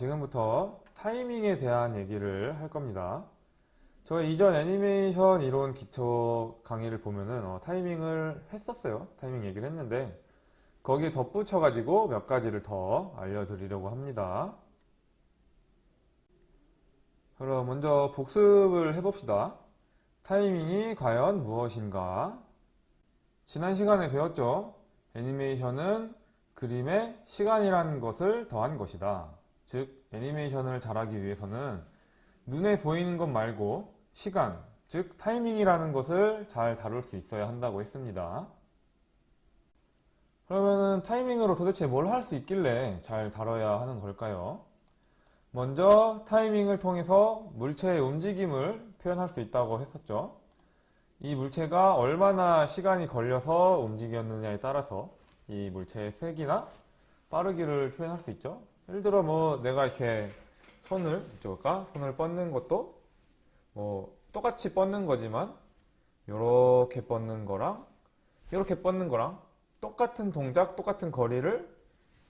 지금부터 타이밍에 대한 얘기를 할 겁니다. 저 이전 애니메이션 이론 기초 강의를 보면은 타이밍을 했었어요. 타이밍 얘기를 했는데 거기에 덧붙여 가지고 몇 가지를 더 알려드리려고 합니다. 그럼 먼저 복습을 해봅시다. 타이밍이 과연 무엇인가? 지난 시간에 배웠죠? 애니메이션은 그림에 시간이라는 것을 더한 것이다. 즉 애니메이션을 잘하기 위해서는 눈에 보이는 것 말고 시간, 즉 타이밍이라는 것을 잘 다룰 수 있어야 한다고 했습니다. 그러면은 타이밍으로 도대체 뭘 할 수 있길래 잘 다뤄야 하는 걸까요? 먼저 타이밍을 통해서 물체의 움직임을 표현할 수 있다고 했었죠. 이 물체가 얼마나 시간이 걸려서 움직였느냐에 따라서 이 물체의 색이나 빠르기를 표현할 수 있죠. 예를 들어 내가 이렇게 손을 뻗는 것도 똑같이 뻗는 거지만 이렇게 뻗는 거랑 이렇게 뻗는 거랑 똑같은 동작, 똑같은 거리를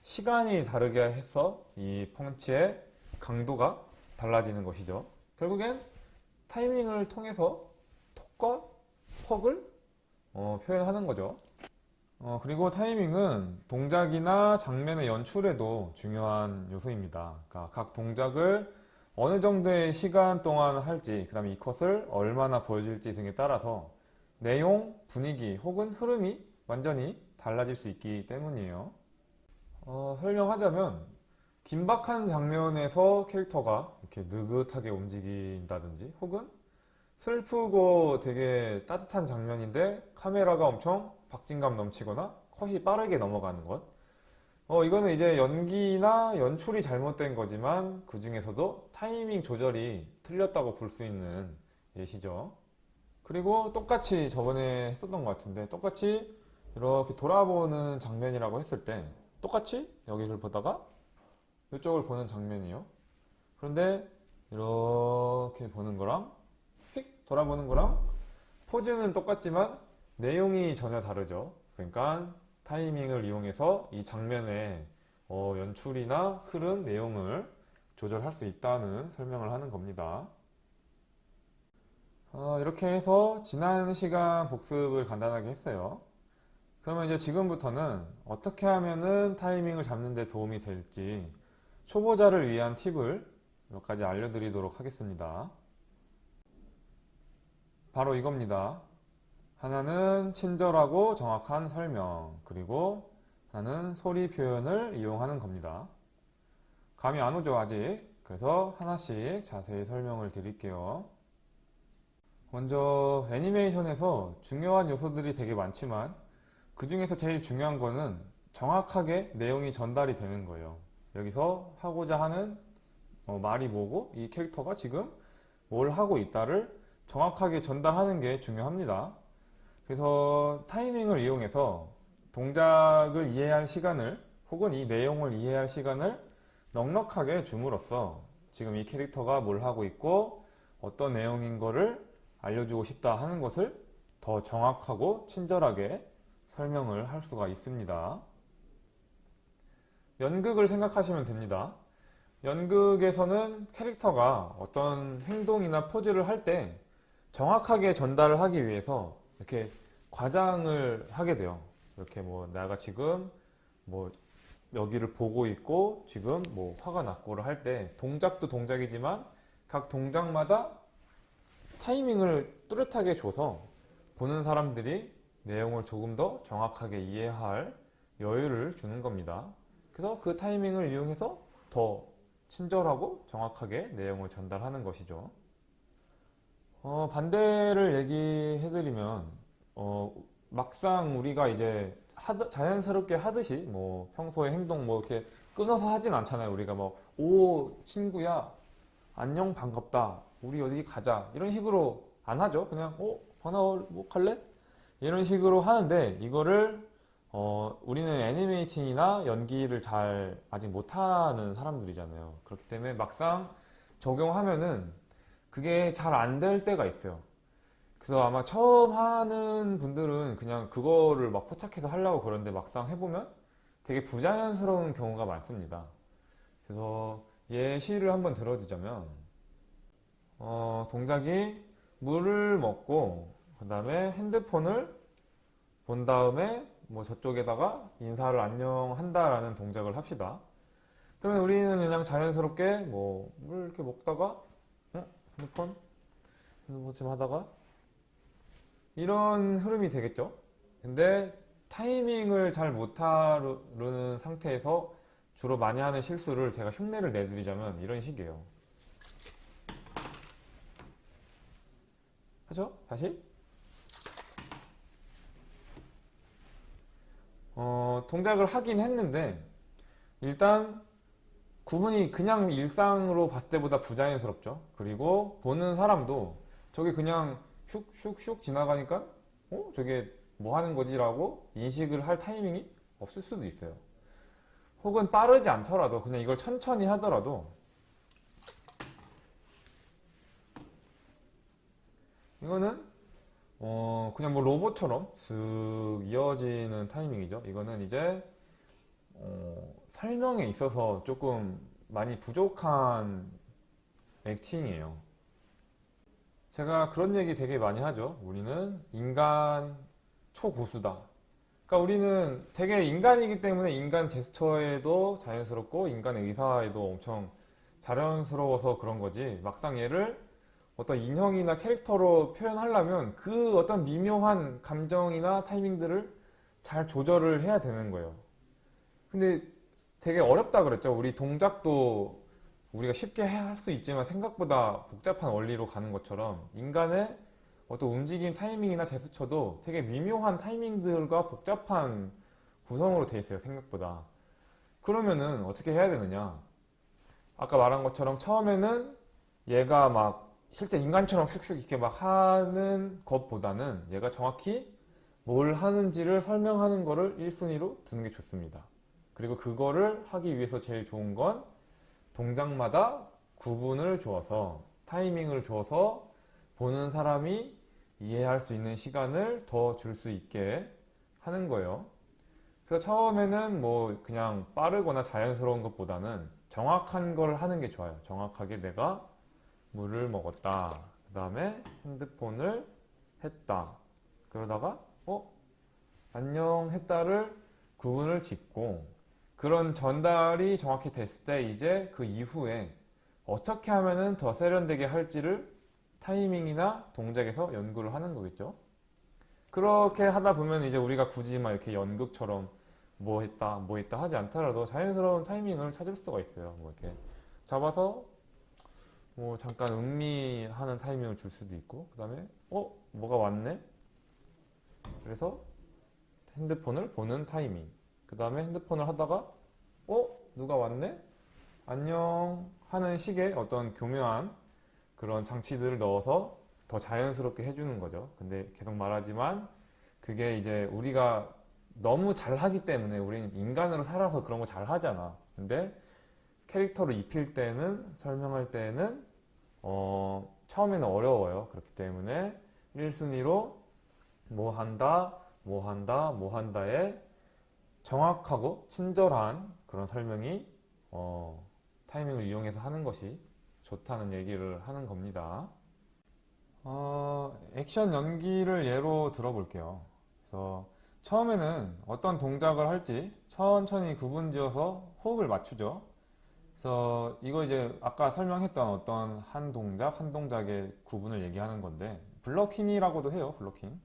시간이 다르게 해서 이 펀치의 강도가 달라지는 것이죠. 결국엔 타이밍을 통해서 톡과 퍽을 표현하는 거죠. 그리고 타이밍은 동작이나 장면의 연출에도 중요한 요소입니다. 그러니까 각 동작을 어느 정도의 시간 동안 할지, 그 다음에 이 컷을 얼마나 보여줄지 등에 따라서 내용, 분위기 혹은 흐름이 완전히 달라질 수 있기 때문이에요. 설명하자면 긴박한 장면에서 캐릭터가 이렇게 느긋하게 움직인다든지 혹은 슬프고 되게 따뜻한 장면인데 카메라가 엄청 박진감 넘치거나 컷이 빠르게 넘어가는 것. 이거는 이제 연기나 연출이 잘못된 거지만 그 중에서도 타이밍 조절이 틀렸다고 볼 수 있는 예시죠. 그리고 똑같이 저번에 했었던 것 같은데 똑같이 이렇게 돌아보는 장면이라고 했을 때 똑같이 여기를 보다가 이쪽을 보는 장면이요. 그런데 이렇게 보는 거랑 휙 돌아보는 거랑 포즈는 똑같지만 내용이 전혀 다르죠. 그러니까 타이밍을 이용해서 이 장면의 연출이나 흐름, 내용을 조절할 수 있다는 설명을 하는 겁니다. 이렇게 해서 지난 시간 복습을 간단하게 했어요. 그러면 이제 지금부터는 어떻게 하면은 타이밍을 잡는 데 도움이 될지 초보자를 위한 팁을 몇 가지 알려드리도록 하겠습니다. 바로 이겁니다. 하나는 친절하고 정확한 설명, 그리고 하나는 소리 표현을 이용하는 겁니다. 감이 안 오죠, 아직? 그래서 하나씩 자세히 설명을 드릴게요. 먼저 애니메이션에서 중요한 요소들이 되게 많지만 그 중에서 제일 중요한 거는 정확하게 내용이 전달이 되는 거예요. 여기서 하고자 하는 말이 뭐고 이 캐릭터가 지금 뭘 하고 있다를 정확하게 전달하는 게 중요합니다. 그래서 타이밍을 이용해서 동작을 이해할 시간을 혹은 이 내용을 이해할 시간을 넉넉하게 줌으로써 지금 이 캐릭터가 뭘 하고 있고 어떤 내용인 거를 알려주고 싶다 하는 것을 더 정확하고 친절하게 설명을 할 수가 있습니다. 연극을 생각하시면 됩니다. 연극에서는 캐릭터가 어떤 행동이나 포즈를 할 때 정확하게 전달을 하기 위해서 이렇게 과장을 하게 돼요. 이렇게 내가 지금 여기를 보고 있고 지금 화가 났고를 할 때 동작도 동작이지만 각 동작마다 타이밍을 뚜렷하게 줘서 보는 사람들이 내용을 조금 더 정확하게 이해할 여유를 주는 겁니다. 그래서 그 타이밍을 이용해서 더 친절하고 정확하게 내용을 전달하는 것이죠. 반대를 얘기해드리면 막상 우리가 이제 자연스럽게 하듯이 평소에 행동 이렇게 끊어서 하진 않잖아요. 우리가 오 친구야 안녕 반갑다 우리 어디 가자 이런 식으로 안 하죠. 그냥 번아올 갈래? 이런 식으로 하는데 이거를 우리는 애니메이팅이나 연기를 잘 아직 못하는 사람들이잖아요. 그렇기 때문에 막상 적용하면은 그게 잘 안 될 때가 있어요. 그래서 아마 처음 하는 분들은 그냥 그거를 포착해서 하려고 그러는데 막상 해보면 되게 부자연스러운 경우가 많습니다. 그래서 예시를 한번 들어주자면, 동작이 물을 먹고, 그 다음에 핸드폰을 본 다음에 뭐 저쪽에다가 인사를 안녕 한다라는 동작을 합시다. 그러면 우리는 그냥 자연스럽게 뭐 물 이렇게 먹다가, 핸드폰 좀 하다가, 이런 흐름이 되겠죠? 근데 타이밍을 잘 못하는 상태에서 주로 많이 하는 실수를 제가 흉내를 내드리자면 이런 식이에요. 하죠? 다시? 동작을 하긴 했는데 일단 구분이 그냥 일상으로 봤을 때보다 부자연스럽죠. 그리고 보는 사람도 저게 그냥 슉슉슉 지나가니까 저게 뭐 하는 거지? 라고 인식을 할 타이밍이 없을 수도 있어요. 혹은 빠르지 않더라도 그냥 이걸 천천히 하더라도 이거는 그냥 뭐 로봇처럼 쓱 이어지는 타이밍이죠. 이거는 이제 설명에 있어서 조금 많이 부족한 액팅이에요. 제가 그런 얘기 되게 많이 하죠. 우리는 인간 초고수다. 그러니까 우리는 되게 인간이기 때문에 인간 제스처에도 자연스럽고 인간의 의사에도 엄청 자연스러워서 그런 거지. 막상 얘를 어떤 인형이나 캐릭터로 표현하려면 그 어떤 미묘한 감정이나 타이밍들을 잘 조절을 해야 되는 거예요. 근데 되게 어렵다 그랬죠. 우리 동작도 우리가 쉽게 할 수 있지만 생각보다 복잡한 원리로 가는 것처럼 인간의 어떤 움직임 타이밍이나 제스처도 되게 미묘한 타이밍들과 복잡한 구성으로 돼 있어요. 생각보다. 그러면은 어떻게 해야 되느냐? 아까 말한 것처럼 처음에는 얘가 막 실제 인간처럼 슉슉 이렇게 막 하는 것보다는 얘가 정확히 뭘 하는지를 설명하는 거를 1순위로 두는 게 좋습니다. 그리고 그거를 하기 위해서 제일 좋은 건 동작마다 구분을 주어서 타이밍을 줘서 보는 사람이 이해할 수 있는 시간을 더 줄 수 있게 하는 거예요. 그래서 처음에는 뭐 그냥 빠르거나 자연스러운 것보다는 정확한 걸 하는 게 좋아요. 정확하게 내가 물을 먹었다. 그 다음에 핸드폰을 했다. 그러다가 안녕 했다를 구분을 짓고 그런 전달이 정확히 됐을 때 이제 그 이후에 어떻게 하면은 더 세련되게 할지를 타이밍이나 동작에서 연구를 하는 거겠죠. 그렇게 하다 보면 이제 우리가 굳이 막 이렇게 연극처럼 뭐 했다 하지 않더라도 자연스러운 타이밍을 찾을 수가 있어요. 뭐 이렇게 잡아서 뭐 잠깐 음미하는 타이밍을 줄 수도 있고, 그 다음에 뭐가 왔네? 그래서 핸드폰을 보는 타이밍. 그 다음에 핸드폰을 하다가 누가 왔네? 안녕 하는 식의 어떤 교묘한 그런 장치들을 넣어서 더 자연스럽게 해주는 거죠. 근데 계속 말하지만 그게 이제 우리가 너무 잘하기 때문에 우리는 인간으로 살아서 그런 거 잘하잖아. 근데 캐릭터로 입힐 때는 설명할 때는 처음에는 어려워요. 그렇기 때문에 1순위로 뭐 한다, 뭐 한다, 뭐 한다에 정확하고 친절한 그런 설명이 타이밍을 이용해서 하는 것이 좋다는 얘기를 하는 겁니다. 액션 연기를 예로 들어볼게요. 그래서 처음에는 어떤 동작을 할지 천천히 구분지어서 호흡을 맞추죠. 그래서 이거 이제 아까 설명했던 어떤 한 동작, 한 동작의 구분을 얘기하는 건데 블러킹이라고도 해요. 블러킹.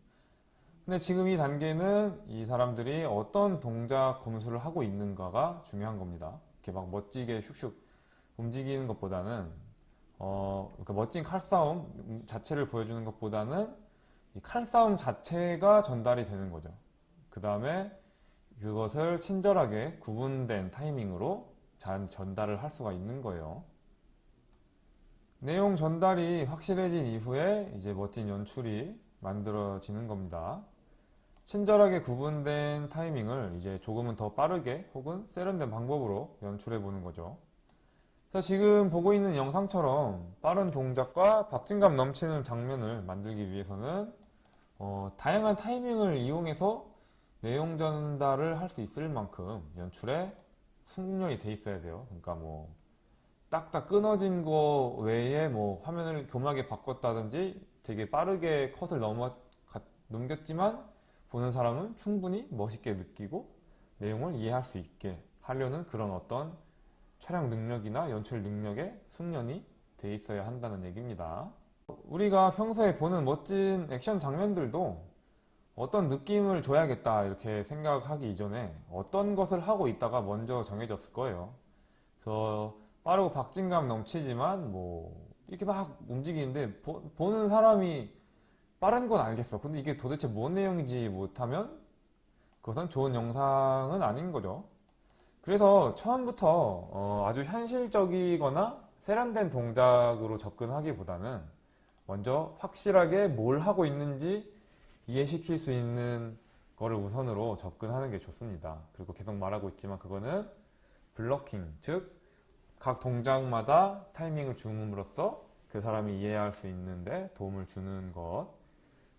근데 지금 이 단계는 이 사람들이 어떤 동작 검수를 하고 있는가가 중요한 겁니다. 이렇게 막 멋지게 슉슉 움직이는 것보다는 그러니까 멋진 칼싸움 자체를 보여주는 것보다는 이 칼싸움 자체가 전달이 되는 거죠. 그 다음에 그것을 친절하게 구분된 타이밍으로 잘 전달을 할 수가 있는 거예요. 내용 전달이 확실해진 이후에 이제 멋진 연출이 만들어지는 겁니다. 친절하게 구분된 타이밍을 이제 조금은 더 빠르게 혹은 세련된 방법으로 연출해 보는 거죠. 그래서 지금 보고 있는 영상처럼 빠른 동작과 박진감 넘치는 장면을 만들기 위해서는 다양한 타이밍을 이용해서 내용 전달을 할 수 있을 만큼 연출에 숙련이 돼 있어야 돼요. 그러니까 뭐 딱딱 끊어진 거 외에 뭐 화면을 교묘하게 바꿨다든지 되게 빠르게 컷을 넘겼지만 보는 사람은 충분히 멋있게 느끼고 내용을 이해할 수 있게 하려는 그런 어떤 촬영 능력이나 연출 능력에 숙련이 돼 있어야 한다는 얘기입니다. 우리가 평소에 보는 멋진 액션 장면들도 어떤 느낌을 줘야겠다 이렇게 생각하기 이전에 어떤 것을 하고 있다가 먼저 정해졌을 거예요. 그래서 빠르고 박진감 넘치지만 뭐 이렇게 막 움직이는데 보는 사람이 빠른 건 알겠어. 근데 이게 도대체 뭔 내용인지 못하면 그것은 좋은 영상은 아닌 거죠. 그래서 처음부터 아주 현실적이거나 세련된 동작으로 접근하기보다는 먼저 확실하게 뭘 하고 있는지 이해시킬 수 있는 거를 우선으로 접근하는 게 좋습니다. 그리고 계속 말하고 있지만 그거는 블러킹, 즉 각 동작마다 타이밍을 줌으로써 그 사람이 이해할 수 있는데 도움을 주는 것,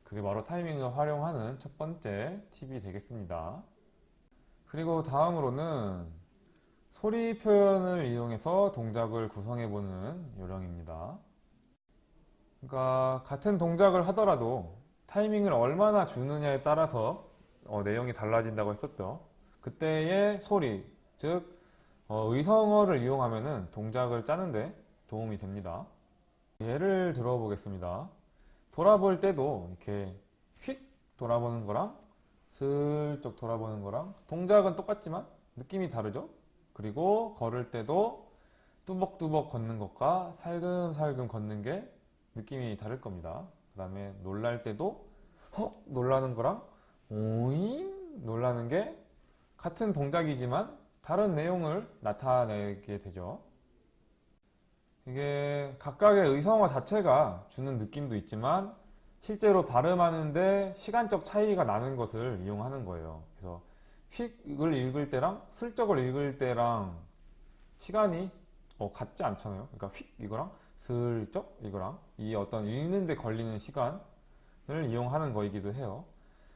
그게 바로 타이밍을 활용하는 첫 번째 팁이 되겠습니다. 그리고 다음으로는 소리 표현을 이용해서 동작을 구성해보는 요령입니다. 그러니까 같은 동작을 하더라도 타이밍을 얼마나 주느냐에 따라서 내용이 달라진다고 했었죠. 그때의 소리, 즉 의성어를 이용하면 동작을 짜는데 도움이 됩니다. 예를 들어 보겠습니다. 돌아볼 때도 이렇게 휙 돌아보는 거랑 슬쩍 돌아보는 거랑 동작은 똑같지만 느낌이 다르죠? 그리고 걸을 때도 뚜벅뚜벅 걷는 것과 살금살금 걷는 게 느낌이 다를 겁니다. 그 다음에 놀랄 때도 헉 놀라는 거랑 오잉 놀라는 게 같은 동작이지만 다른 내용을 나타내게 되죠. 이게 각각의 의성어 자체가 주는 느낌도 있지만 실제로 발음하는데 시간적 차이가 나는 것을 이용하는 거예요. 그래서 휙을 읽을 때랑 슬쩍을 읽을 때랑 시간이 같지 않잖아요. 그러니까 휙 이거랑 슬쩍 이거랑 이 어떤 읽는데 걸리는 시간을 이용하는 거이기도 해요.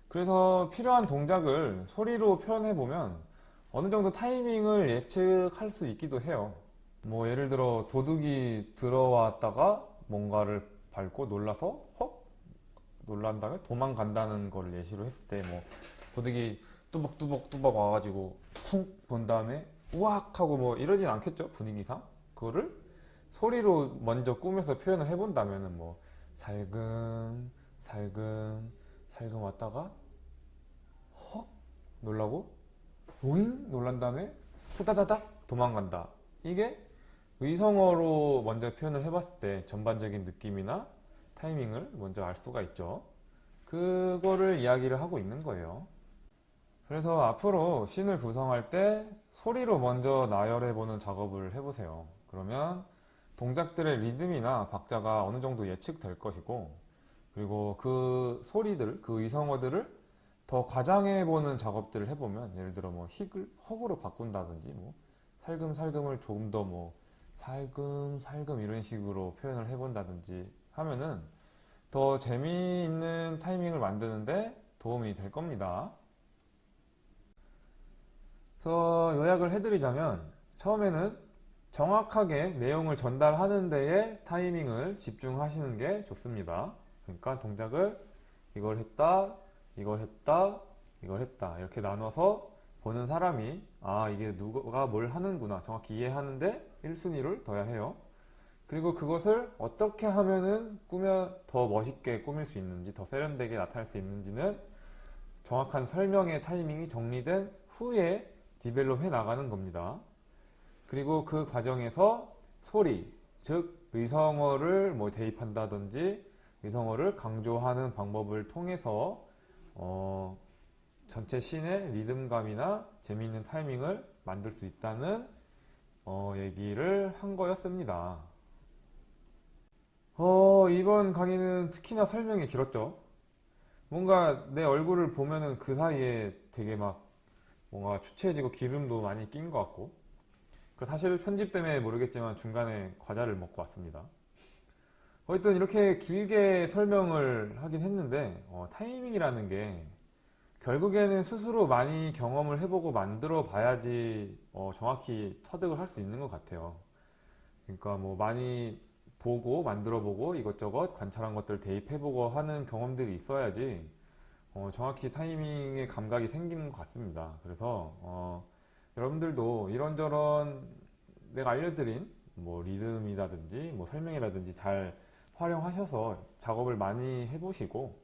그래서 필요한 동작을 소리로 표현해 보면 어느 정도 타이밍을 예측할 수 있기도 해요. 뭐 예를 들어 도둑이 들어왔다가 뭔가를 밟고 놀라서 헉 놀란 다음에 도망간다는 걸 예시로 했을 때 뭐 도둑이 뚜벅뚜벅뚜벅 와가지고 훅 본 다음에 우악 하고 뭐 이러진 않겠죠, 분위기상. 그거를 소리로 먼저 꾸며서 표현을 해본다면은 뭐 살금 살금 살금 왔다가 헉 놀라고 오잉 놀란 다음에 후다다닥 도망간다. 이게 의성어로 먼저 표현을 해봤을 때 전반적인 느낌이나 타이밍을 먼저 알 수가 있죠. 그거를 이야기를 하고 있는 거예요. 그래서 앞으로 씬을 구성할 때 소리로 먼저 나열해보는 작업을 해보세요. 그러면 동작들의 리듬이나 박자가 어느 정도 예측될 것이고, 그리고 그 소리들, 그 의성어들을 더 과장해보는 작업들을 해보면, 예를 들어 뭐 힉을 헉으로 바꾼다든지, 뭐 살금살금을 조금 더 뭐 살금살금 이런 식으로 표현을 해본다든지 하면은 더 재미있는 타이밍을 만드는데 도움이 될 겁니다. 그래서 요약을 해드리자면, 처음에는 정확하게 내용을 전달하는 데에 타이밍을 집중하시는 게 좋습니다. 그러니까 동작을 이걸 했다, 이걸 했다, 이걸 했다 이렇게 나눠서 보는 사람이 이게 누가 뭘 하는구나 정확히 이해하는데 1순위를 둬야 해요. 그리고 그것을 어떻게 하면은 더 멋있게 꾸밀 수 있는지, 더 세련되게 나타낼 수 있는지는 정확한 설명의 타이밍이 정리된 후에 디벨롭 해 나가는 겁니다. 그리고 그 과정에서 소리, 즉 의성어를 뭐 대입한다든지 의성어를 강조하는 방법을 통해서 전체 씬의 리듬감이나 재미있는 타이밍을 만들 수 있다는 얘기를 한 거였습니다. 이번 강의는 특히나 설명이 길었죠. 뭔가 내 얼굴을 보면은 그 사이에 되게 막 뭔가 초췌해지고 기름도 많이 낀 것 같고, 사실 편집 때문에 모르겠지만 중간에 과자를 먹고 왔습니다. 어쨌든 이렇게 길게 설명을 하긴 했는데 타이밍이라는 게 결국에는 스스로 많이 경험을 해보고 만들어 봐야지 정확히 터득을 할 수 있는 것 같아요. 그러니까 뭐 많이 보고 만들어 보고 이것저것 관찰한 것들 대입해 보고 하는 경험들이 있어야지 정확히 타이밍의 감각이 생기는 것 같습니다. 그래서 여러분들도 이런저런 내가 알려드린 뭐 리듬이라든지 뭐 설명이라든지 잘 활용하셔서 작업을 많이 해보시고,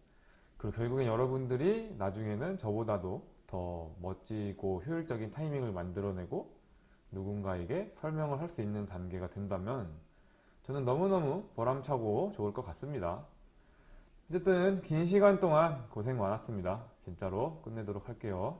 그리고 결국엔 여러분들이 나중에는 저보다도 더 멋지고 효율적인 타이밍을 만들어내고 누군가에게 설명을 할 수 있는 단계가 된다면 저는 너무너무 보람차고 좋을 것 같습니다. 어쨌든 긴 시간 동안 고생 많았습니다. 진짜로 끝내도록 할게요.